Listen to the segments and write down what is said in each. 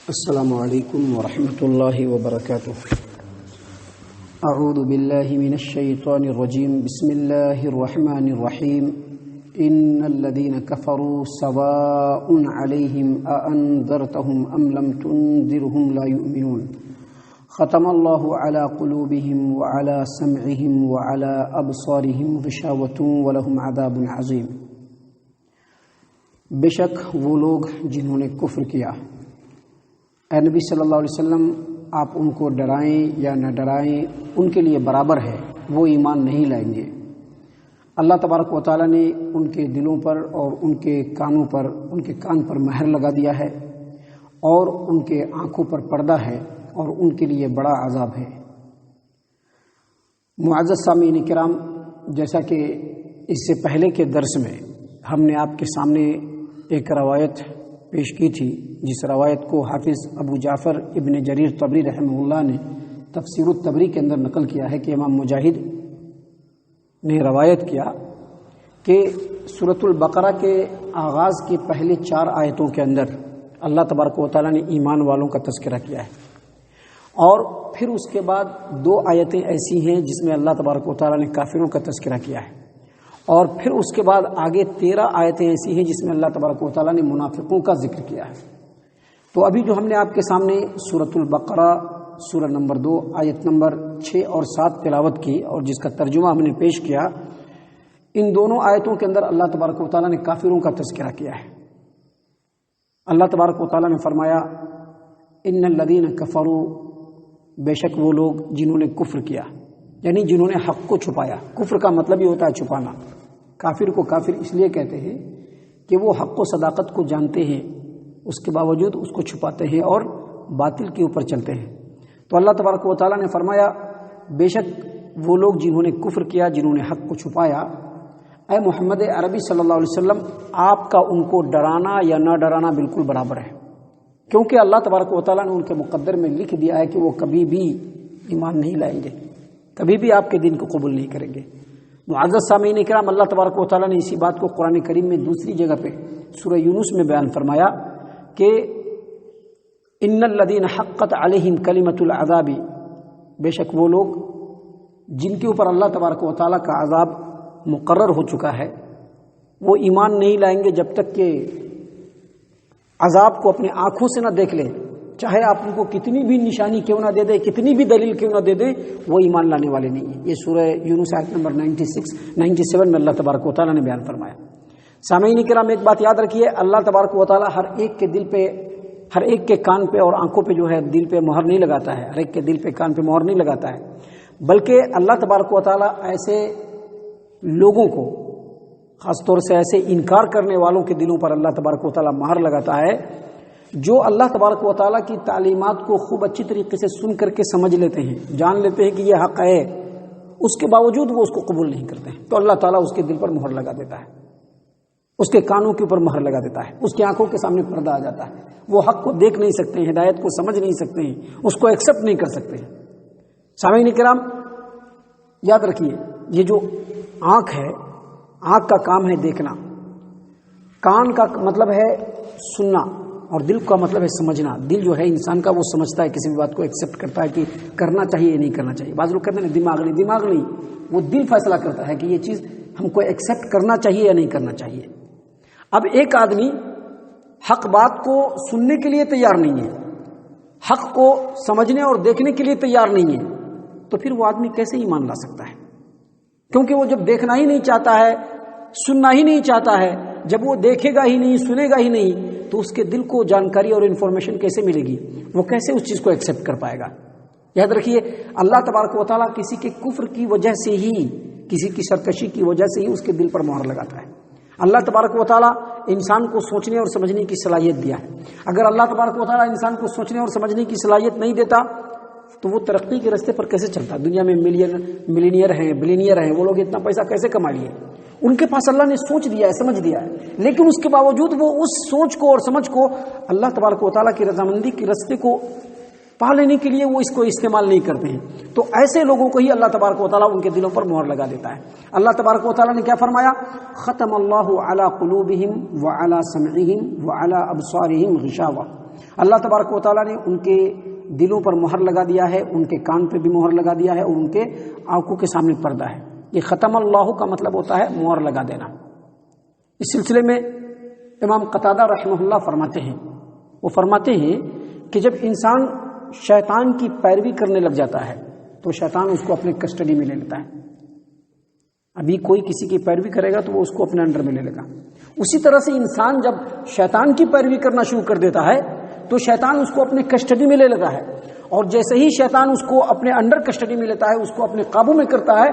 السلام علیکم ورحمۃ اللہ وبرکاتہ۔ اعوذ باللہ من الشیطان الرجیم، بسم اللہ الرحمن الرحیم۔ ان الذین کفروا سواء علیہم اانذرتهم ام لم تنذرهم لا یؤمنون۔ ختم اللہ علی قلوبہم وعلی سمعہم وعلی ابصارہم غشاوۃ ولہم عذاب عظیم۔ بے شک وہ لوگ جنہوں نے کفر کیا، اے نبی صلی اللہ علیہ وسلم آپ ان کو ڈرائیں یا نہ ڈرائیں ان کے لیے برابر ہے، وہ ایمان نہیں لائیں گے۔ اللہ تبارک و تعالیٰ نے ان کے دلوں پر اور ان کے کان پر مہر لگا دیا ہے، اور ان کے آنکھوں پر پردہ ہے، اور ان کے لیے بڑا عذاب ہے۔ معزز سامعین کرام، جیسا کہ اس سے پہلے کے درس میں ہم نے آپ کے سامنے ایک روایت پیش کی تھی، جس روایت کو حافظ ابو جعفر ابن جریر طبری رحمہ اللہ نے تفسیر الطبری کے اندر نقل کیا ہے کہ امام مجاہد نے روایت کیا کہ سورۃ البقرہ کے آغاز کے پہلے 4 آیتوں کے اندر اللہ تبارک و تعالیٰ نے ایمان والوں کا تذکرہ کیا ہے، اور پھر اس کے بعد 2 آیتیں ایسی ہیں جس میں اللہ تبارک و تعالیٰ نے کافروں کا تذکرہ کیا ہے، اور پھر اس کے بعد آگے 13 آیتیں ایسی ہیں جس میں اللہ تبارک و تعالیٰ نے منافقوں کا ذکر کیا ہے۔ تو ابھی جو ہم نے آپ کے سامنے سورۃ البقرہ سورہ نمبر 2 آیت نمبر 6 اور 7 تلاوت کی، اور جس کا ترجمہ ہم نے پیش کیا، ان دونوں آیتوں کے اندر اللہ تبارک و تعالیٰ نے کافروں کا تذکرہ کیا ہے۔ اللہ تبارک و تعالیٰ نے فرمایا ان الذین کفروا، بے شک وہ لوگ جنہوں نے کفر کیا، یعنی جنہوں نے حق کو چھپایا۔ کفر کا مطلب ہی ہوتا ہے چھپانا۔ کافر کو کافر اس لیے کہتے ہیں کہ وہ حق و صداقت کو جانتے ہیں، اس کے باوجود اس کو چھپاتے ہیں اور باطل کے اوپر چلتے ہیں۔ تو اللہ تبارک و تعالیٰ نے فرمایا بے شک وہ لوگ جنہوں نے کفر کیا، جنہوں نے حق کو چھپایا، اے محمد عربی صلی اللہ علیہ وسلم آپ کا ان کو ڈرانا یا نہ ڈرانا بالکل برابر ہے، کیونکہ اللہ تبارک و تعالیٰ نے ان کے مقدر میں لکھ دیا ہے کہ وہ کبھی بھی ایمان نہیں لائیں گے، کبھی بھی آپ کے دین کو قبول نہیں کریں گے۔ معزز سامعین کرام، اللہ تبارک و تعالیٰ نے اسی بات کو قرآن کریم میں دوسری جگہ پہ سورہ یونس میں بیان فرمایا کہ ان الذین حقت علیہم کلمۃ العذاب، بے شک وہ لوگ جن کے اوپر اللہ تبارک و تعالیٰ کا عذاب مقرر ہو چکا ہے، وہ ایمان نہیں لائیں گے جب تک کہ عذاب کو اپنی آنکھوں سے نہ دیکھ لیں، چاہے آپ ان کو کتنی بھی نشانی کیوں نہ دے دے، کتنی بھی دلیل کیوں نہ دے دے، وہ ایمان لانے والے نہیں ہیں۔ یہ سورہ یونس آیت نمبر 97 میں اللہ تبارک و تعالیٰ نے بیان فرمایا۔ سامعین کرام، ایک بات یاد رکھیے، اللہ تبارک و تعالیٰ ہر ایک کے دل پہ، ہر ایک کے کان پہ اور آنکھوں پہ جو ہے دل پہ مہر نہیں لگاتا ہے، ہر ایک کے دل پہ کان پہ مہر نہیں لگاتا ہے، بلکہ اللہ تبارک و تعالیٰ ایسے لوگوں کو، خاص طور سے ایسے انکار کرنے والوں کے دلوں پر اللہ تبارک و تعالیٰ مہر لگاتا ہے جو اللہ تبارک و تعالیٰ کی تعلیمات کو خوب اچھی طریقے سے سن کر کے سمجھ لیتے ہیں، جان لیتے ہیں کہ یہ حق ہے، اس کے باوجود وہ اس کو قبول نہیں کرتے ہیں، تو اللہ تعالیٰ اس کے دل پر مہر لگا دیتا ہے، اس کے کانوں کے اوپر مہر لگا دیتا ہے، اس کی آنکھوں کے سامنے پردہ آ جاتا ہے، وہ حق کو دیکھ نہیں سکتے ہیں، ہدایت کو سمجھ نہیں سکتے ہیں، اس کو ایکسیپٹ نہیں کر سکتے ہیں۔ سامعین کرام، یاد رکھیے، یہ جو آنکھ ہے، آنکھ کا کام ہے دیکھنا، کان کا مطلب ہے سننا، اور دل کا مطلب ہے سمجھنا۔ دل جو ہے انسان کا، وہ سمجھتا ہے، کسی بھی بات کو ایکسیپٹ کرتا ہے کہ کرنا چاہیے یا نہیں کرنا چاہیے۔ بعض لوگ کہتے ہیں دماغ نہیں، وہ دل فیصلہ کرتا ہے کہ یہ چیز ہم کو ایکسیپٹ کرنا چاہیے یا نہیں کرنا چاہیے۔ اب ایک آدمی حق بات کو سننے کے لیے تیار نہیں ہے، حق کو سمجھنے اور دیکھنے کے لیے تیار نہیں ہے، تو پھر وہ آدمی کیسے ایمان لا سکتا ہے؟ کیونکہ وہ جب دیکھنا ہی نہیں چاہتا ہے، سننا ہی نہیں چاہتا ہے، جب وہ دیکھے گا ہی نہیں، سنے گا ہی نہیں، تو اس کے دل کو جانکاری اور انفارمیشن کیسے ملے گی؟ وہ کیسے اس چیز کو ایکسیپٹ کر پائے گا؟ یاد رکھیے، اللہ تبارک و تعالیٰ کسی کے کفر کی وجہ سے ہی، کسی کی سرکشی کی وجہ سے ہی اس کے دل پر مہر لگاتا ہے۔ اللہ تبارک و تعالیٰ انسان کو سوچنے اور سمجھنے کی صلاحیت دیا ہے۔ اگر اللہ تبارک و تعالیٰ انسان کو سوچنے اور سمجھنے کی صلاحیت نہیں دیتا تو وہ ترقی کے راستے پر کیسے چلتا؟ دنیا میں ملینئر ہیں، بلینئر ہیں، وہ لوگ اتنا پیسہ کیسے کما لیے؟ ان کے پاس اللہ نے سوچ دیا ہے، سمجھ دیا ہے، لیکن اس کے باوجود وہ اس سوچ کو اور سمجھ کو اللہ تبارک و تعالیٰ کی رضامندی کے راستے کو پا لینے کے لیے وہ اس کو استعمال نہیں کرتے ہیں۔ تو ایسے لوگوں کو ہی اللہ تبارک و تعالیٰ ان کے دلوں پر مہر لگا دیتا ہے۔ اللہ تبارک و تعالیٰ نے کیا فرمایا؟ ختم اللہ علی قلوبہم وعلی سمعہم وعلی ابصارہم غشاوہ، اللہ تبارک و تعالیٰ نے ان کے دلوں پر مہر لگا دیا ہے، ان کے کان پہ بھی مہر لگا دیا ہے، اور ان کے آنکھوں کے سامنے پردہ ہے۔ یہ ختم اللہ کا مطلب ہوتا ہے مہر لگا دینا۔ اس سلسلے میں امام قتادہ رحمہ اللہ فرماتے ہیں، وہ فرماتے ہیں کہ جب انسان شیطان کی پیروی کرنے لگ جاتا ہے تو شیطان اس کو اپنے کسٹڈی میں لے لیتا ہے۔ ابھی کوئی کسی کی پیروی کرے گا تو وہ اس کو اپنے انڈر میں لے لے گا۔ اسی طرح سے انسان جب شیطان کی پیروی کرنا شروع کر دیتا ہے تو شیطان اس کو اپنے کسٹڈی میں لے لیتا ہے، اور جیسے ہی شیطان اس کو اپنے انڈر کسٹڈی میں لیتا ہے، اس کو اپنے قابو میں کرتا ہے،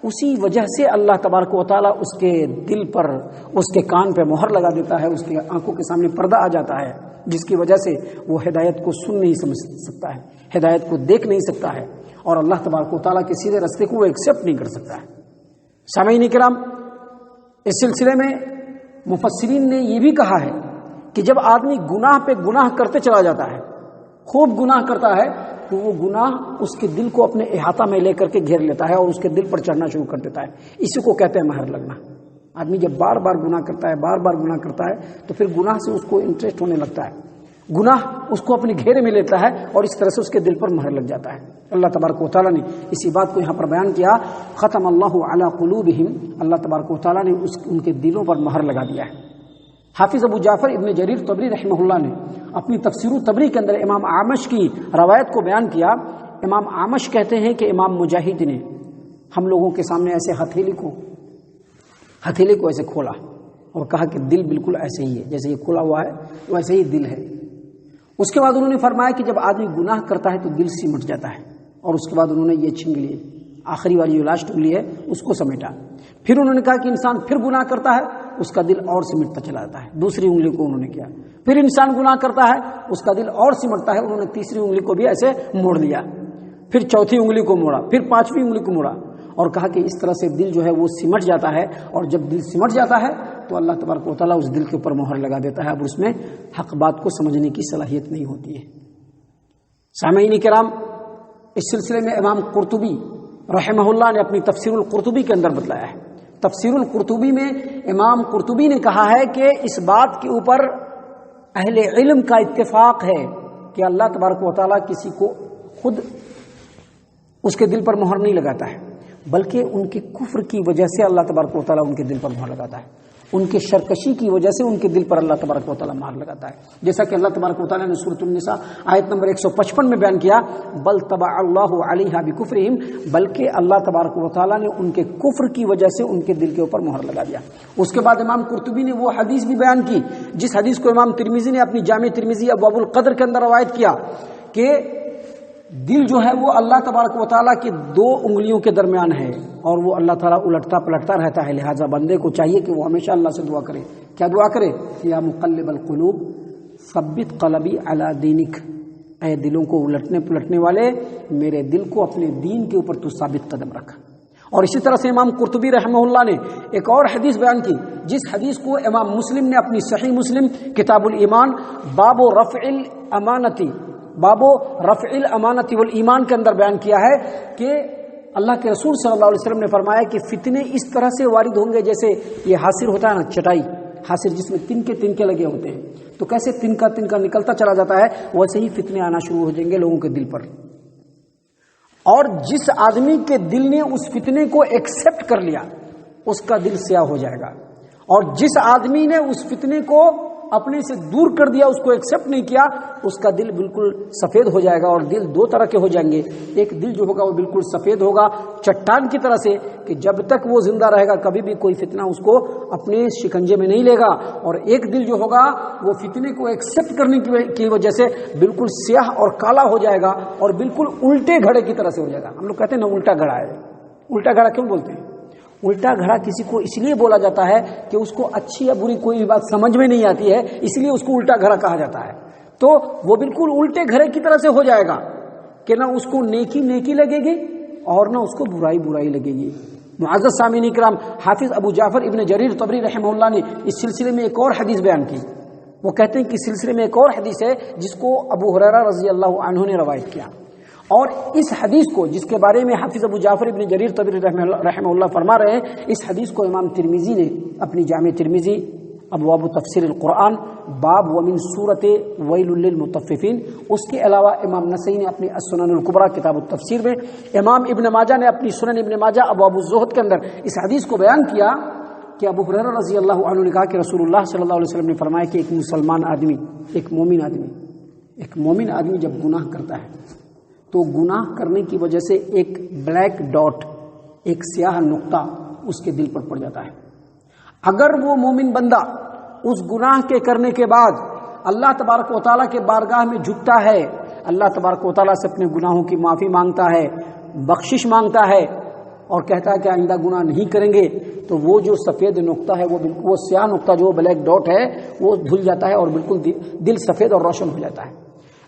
اسی وجہ سے اللہ تبارک و تعالیٰ اس کے دل پر، اس کے کان پہ مہر لگا دیتا ہے، اس کی آنکھوں کے سامنے پردہ آ جاتا ہے، جس کی وجہ سے وہ ہدایت کو سن نہیں سمجھ سکتا ہے، ہدایت کو دیکھ نہیں سکتا ہے، اور اللہ تبارک و تعالیٰ کے سیدھے راستے کو وہ ایکسیپٹ نہیں کر سکتا ہے۔ سامعین کرام، اس سلسلے میں مفسرین نے یہ بھی کہا ہے کہ جب آدمی گناہ پہ گناہ کرتے چلا جاتا ہے، خوب گناہ کرتا ہے، تو وہ گناہ اس کے دل کو اپنے احاطہ میں لے کر کے گھیر لیتا ہے اور اس کے دل پر چڑھنا شروع کر دیتا ہے۔ اسی کو کہتے ہیں مہر لگنا۔ آدمی جب بار بار گناہ کرتا ہے، بار بار گناہ کرتا ہے، تو پھر گناہ سے اس کو انٹرسٹ ہونے لگتا ہے، گناہ اس کو اپنے گھیرے میں لیتا ہے، اور اس طرح سے اس کے دل پر مہر لگ جاتا ہے۔ اللہ تبارک و تعالیٰ نے اسی بات کو یہاں پر بیان کیا، ختم اللہ علی قلوبہم، اللہ تبارک و تعالیٰ نے ان کے دلوں پر مہر لگا دیا ہے۔ حافظ ابو جعفر ابن جریر طبری رحمہ اللہ نے اپنی تفسیر الطبری کے اندر امام اعمش کی روایت کو بیان کیا۔ امام اعمش کہتے ہیں کہ امام مجاہد نے ہم لوگوں کے سامنے ایسے ہتھیلی کو ایسے کھولا اور کہا کہ دل بالکل ایسے ہی ہے، جیسے یہ کھلا ہوا ہے ویسے ہی دل ہے۔ اس کے بعد انہوں نے فرمایا کہ جب آدمی گناہ کرتا ہے تو دل سمٹ جاتا ہے، اور اس کے بعد انہوں نے یہ چھین لیے، آخری والی جو لاسٹ انگلی ہے اس کو سمیٹا۔ پھر انہوں نے کہا کہ انسان پھر گناہ کرتا ہے، اس کا دل اور سمٹتا چلا جاتا ہے، دوسری انگلی کو انہوں نے کیا۔ پھر انسان گناہ کرتا ہے، اس کا دل اور سمٹتا ہے، انہوں نے تیسری انگلی کو بھی ایسے موڑ لیا، پھر چوتھی انگلی کو موڑا، پھر پانچویں انگلی کو موڑا، اور کہا کہ اس طرح سے دل جو ہے وہ سمٹ جاتا ہے، اور جب دل سمٹ جاتا ہے تو اللہ تبارک و تعالیٰ اس دل کے اوپر مہر لگا دیتا ہے، اب اس میں حق بات کو سمجھنے کی صلاحیت نہیں ہوتی ہے۔ سامعین کرام، اس سلسلے میں امام قرطبی رحمہ اللہ نے اپنی تفسیر القرطبی کے اندر بتلایا ہے۔ تفسیر القرطبی میں امام قرطبی نے کہا ہے کہ اس بات کے اوپر اہل علم کا اتفاق ہے کہ اللہ تبارک و تعالیٰ کسی کو خود اس کے دل پر مہر نہیں لگاتا ہے، بلکہ ان کے کفر کی وجہ سے اللہ تبارک و تعالیٰ ان کے دل پر مہر لگاتا ہے، ان کے شرکشی کی وجہ سے ان کے دل پر اللہ تبارک و تعالیٰ مہر لگاتا ہے۔ جیسا کہ اللہ تبارک و تعالیٰ نے سورۃ النساء آیت نمبر 155 میں بیان کیا، بل طبع اللہ علیہا بکفرہم، بلکہ اللہ تبارک و تعالیٰ نے ان کے کفر کی وجہ سے ان کے دل کے اوپر مہر لگا دیا۔ اس کے بعد امام قرطبی نے وہ حدیث بھی بیان کی جس حدیث کو امام ترمذی نے اپنی جامع ترمذی ابواب القدر کے اندر روایت کیا کہ دل جو ہے وہ اللہ تبارک و تعالیٰ کی دو انگلیوں کے درمیان ہے، اور وہ اللہ تعالیٰ الٹتا پلٹتا رہتا ہے، لہٰذا بندے کو چاہیے کہ وہ ہمیشہ اللہ سے دعا کرے۔ کیا دعا کرے؟ یا مقلب القلوب ثبت قلبی علی دینک، اے دلوں کو الٹنے پلٹنے والے، میرے دل کو اپنے دین کے اوپر تو ثابت قدم رکھ۔ اور اسی طرح سے امام قرطبی رحمہ اللہ نے ایک اور حدیث بیان کی، جس حدیث کو امام مسلم نے اپنی صحیح مسلم کتاب الایمان باب رفع الامانتی، باب رفع الامانتی والایمان کے اندر بیان کیا ہے کہ اللہ کے رسول صلی اللہ علیہ وسلم نے فرمایا کہ فتنے اس طرح سے وارد ہوں گے جیسے یہ حاصر ہوتا ہے نا، چٹائی حاصر جس میں تنکے لگے ہوتے ہیں، تو کیسے تنکا نکلتا چلا جاتا ہے، ویسے ہی فتنے آنا شروع ہو جائیں گے لوگوں کے دل پر۔ اور جس آدمی کے دل نے اس فتنے کو ایکسپٹ کر لیا اس کا دل سیاہ ہو جائے گا، اور جس آدمی نے اس فتنے کو اپنے سے دور کر دیا، اس کو ایکسپٹ نہیں کیا، اس کا دل بالکل سفید ہو جائے گا۔ اور دل دو طرح کے ہو جائیں گے، ایک دل جو ہوگا وہ بالکل سفید ہوگا چٹان کی طرح سے کہ جب تک وہ زندہ رہے گا کبھی بھی کوئی فتنہ اس کو اپنے شکنجے میں نہیں لے گا، اور ایک دل جو ہوگا وہ فتنے کو ایکسپٹ کرنے کی وجہ سے بالکل سیاہ اور کالا ہو جائے گا، اور بالکل الٹے گھڑے کی طرح سے ہو جائے گا۔ ہم لوگ کہتے ہیں نا الٹا گھڑا ہے، الٹا گھڑا کیوں بولتے ہیں؟ الٹا گھڑا کسی کو اس لیے بولا جاتا ہے کہ اس کو اچھی یا بری کوئی بھی بات سمجھ میں نہیں آتی ہے، اس لیے اس کو الٹا گھڑا کہا جاتا ہے۔ تو وہ بالکل الٹے گھڑے کی طرح سے ہو جائے گا کہ نہ اس کو نیکی لگے گی اور نہ اس کو برائی لگے گی۔ معزز سامعین اکرام، حافظ ابو جعفر ابن جریر طبری رحمہ اللہ نے اس سلسلے میں ایک اور حدیث بیان کی۔ وہ کہتے ہیں کہ سلسلے میں ایک اور حدیث ہے جس کو ابو ہریرہ رضی اللہ عنہ نے روایت کیا، اور اس حدیث کو جس کے بارے میں حافظ ابو جعفر ابن جریر طبری رحمہ اللہ فرما رہے ہیں، اس حدیث کو امام ترمذی نے اپنی جامع ترمذی ابواب تفسیر القرآن باب ومن صورت ویل للمطففین. اس کے علاوہ امام نسائی نے اپنی السنن الکبریٰ کتاب التفسیر میں، امام ابن ماجہ نے اپنی سنن ابن ماجہ ابواب الزہد کے اندر اس حدیث کو بیان کیا کہ ابو ہریرہ رضی اللہ عنہ نے کہا کہ رسول اللہ صلی اللہ علیہ وسلم نے فرمایا کہ ایک مسلمان آدمی، ایک مومن آدمی جب گناہ کرتا ہے تو گناہ کرنے کی وجہ سے ایک بلیک ڈاٹ، ایک سیاہ نقطہ اس کے دل پر پڑ جاتا ہے. اگر وہ مومن بندہ اس گناہ کے کرنے کے بعد اللہ تبارک و تعالیٰ کے بارگاہ میں جھکتا ہے، اللہ تبارک و تعالیٰ سے اپنے گناہوں کی معافی مانگتا ہے، بخشش مانگتا ہے اور کہتا ہے کہ آئندہ گناہ نہیں کریں گے، تو وہ جو سفید نقطہ ہے، وہ سیاہ نقطہ جو بلیک ڈاٹ ہے وہ دھل جاتا ہے اور بالکل دل سفید اور روشن ہو جاتا ہے.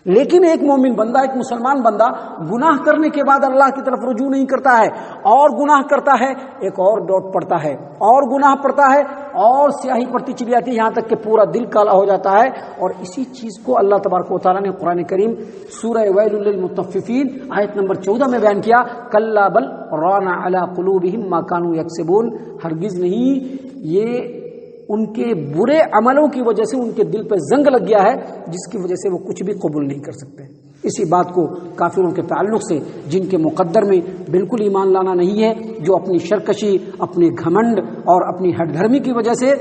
لیکن ایک مومن بندہ، ایک مسلمان بندہ گناہ کرنے کے بعد اللہ کی طرف رجوع نہیں کرتا ہے اور گناہ کرتا ہے، ایک اور ڈاٹ پڑتا ہے اور گناہ پڑتا ہے اور سیاہی پڑتی چلی جاتی ہے یہاں تک کہ پورا دل کالا ہو جاتا ہے. اور اسی چیز کو اللہ تبارک و تعالیٰ نے قرآن کریم سورہ ویل للمطففین آیت نمبر 14 میں بیان کیا، کلا بل ران علی قلوبہم ما کانوا یکسبون. ہرگز نہیں، یہ ان کے برے عملوں کی وجہ سے ان کے دل پہ زنگ لگ گیا ہے جس کی وجہ سے وہ کچھ بھی قبول نہیں کر سکتے. اسی بات کو کافروں کے تعلق سے، جن کے مقدر میں بالکل ایمان لانا نہیں ہے، جو اپنی شرکشی، اپنے گھمنڈ اور اپنی ہٹ دھرمی کی وجہ سے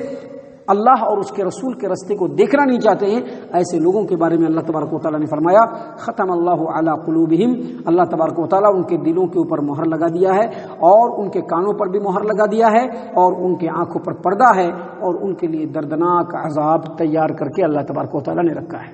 اللہ اور اس کے رسول کے راستے کو دیکھنا نہیں چاہتے ہیں، ایسے لوگوں کے بارے میں اللہ تبارک و تعالیٰ نے فرمایا ختم اللہ علی قلوبہم. اللہ تبارک و تعالیٰ ان کے دلوں کے اوپر مہر لگا دیا ہے اور ان کے کانوں پر بھی مہر لگا دیا ہے اور ان کے آنکھوں پر پردہ ہے اور ان کے لیے دردناک عذاب تیار کر کے اللہ تبارک و تعالیٰ نے رکھا ہے.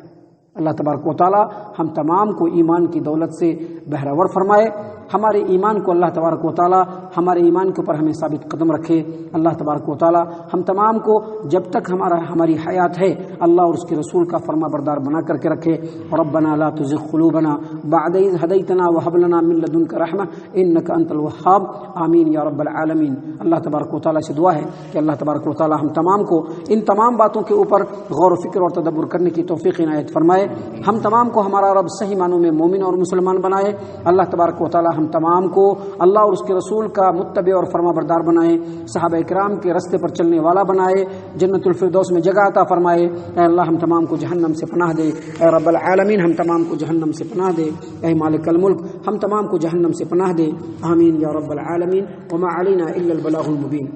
اللہ تبارک و تعالیٰ ہم تمام کو ایمان کی دولت سے بہرور فرمائے. ہمارے ایمان کو اللہ تبارک و تعالیٰ ہمارے ایمان کے اوپر ہمیں ثابت قدم رکھے. اللہ تبارک و تعالیٰ ہم تمام کو جب تک ہماری حیات ہے اللہ اور اس کے رسول کا فرما بردار بنا کر کے رکھے. ربنا لا تزغ قلوبنا بعد إذ هديتنا وهب لنا من لدنك رحمة إنك أنت الوهاب. آمین یا رب العالمین. اللہ تبارک و تعالیٰ سے دعا ہے کہ اللہ تبارک و تعالیٰ ہم تمام کو ان تمام باتوں کے اوپر غور و فکر اور تدبر کرنے کی توفیق عنایت فرمائے. ہم تمام کو ہمارا رب صحیح معنوں میں مومن اور مسلمان بنائے. اللہ تبارک و تعالیٰ ہم تمام کو اللہ اور اس کے رسول کا متبع اور فرما بردار بنائے، صحابہ کرام کے راستے پر چلنے والا بنائے، جنت الفردوس میں جگہ عطا فرمائے. اے اللہ ہم تمام کو جہنم سے پناہ دے. اے رب العالمین ہم تمام کو جہنم سے پناہ دے. اے مالک الملک ہم تمام کو جہنم سے پناہ دے. آمین یا رب العالمین. وما علینا الا البلاغ المبین.